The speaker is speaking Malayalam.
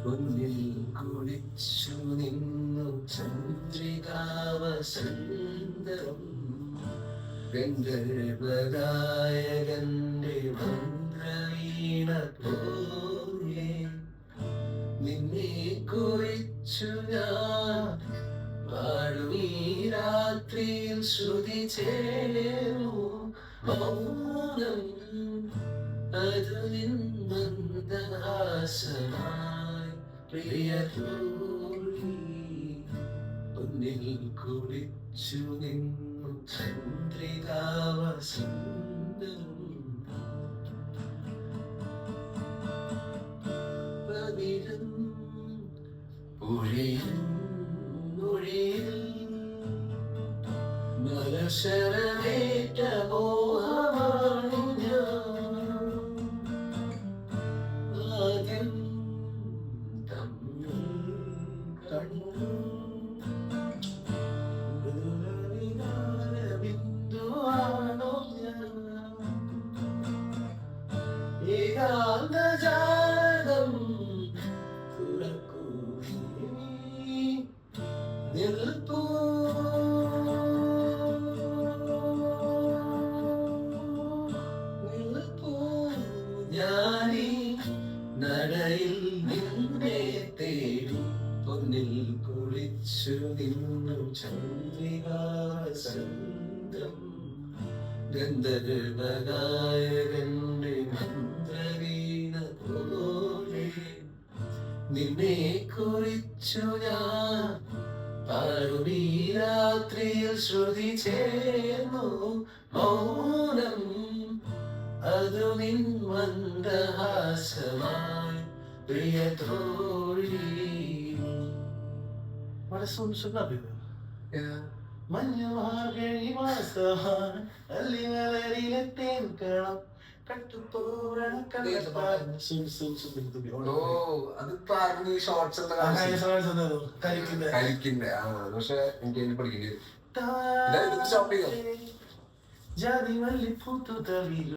പൊന്നിൽ കുളിച്ചു നിന്നു ചന്ദ്രികാവസന്തം ഗന്ധർവഗായകന്റെ മന്ത്രവീണ പോലെ നിന്നെ കുറിച്ചു ഞാൻ പാടും ഈ രാത്രിയിൽ ശ്രുതി ചേർന്നു മൗനം അത് നിൻ മന്ദഹാസമായി പ്രിയതോഴി പൊന്നിൽ കുളിച്ചു നിന്നു ചന്ദ്രികാവസന്തം പതിരും പുഴയും മൊഴിയിൽ മലശരമേറ്റ മോഹമാണു ഞാൻ ആദ്യം തമ്മിൽ കണ്ടു ബിന്ദുവാണോ ഞാൻ ഏകാന്തജാലം തുറക്കൂ നിൽപ്പൂ നിൽപ്പൂ ഞാനീ നടയിൽ നിന്നെ തേടി പൊന്നിൽ കുളിച്ചു നിന്നു ചന്ദ്രികാവസന്തം ഗന്ധർവഗായകന്റെ മന്ത്രവീണ പോലെ നിന്നെ കുറിച്ചു ഞാൻ പാടും ഈ രാത്രിയിൽ ശ്രുതി ചേർന്നു മൗനം അതു നിൻ മന്ദഹാസമായി പ്രിയതോഴി. What a song should not be there. Yeah. മഞ്ഞുമാർഗഴി മാസമാണ് അല്ലിമലരിലെ തേൻകണം കട്ടുപോഴ ഓ അതിപ്പോ ആയിരുന്നു ഈ ഷോർട്സ് ഒക്കെ കരിക്കിന്റെ പക്ഷെ എനിക്ക് പഠിക്കേണ്ടി വരും. സ്റ്റോപ്പ് ചെയ്തോ? ജാതി മല്ലിപ്പൂത്തു തളിരു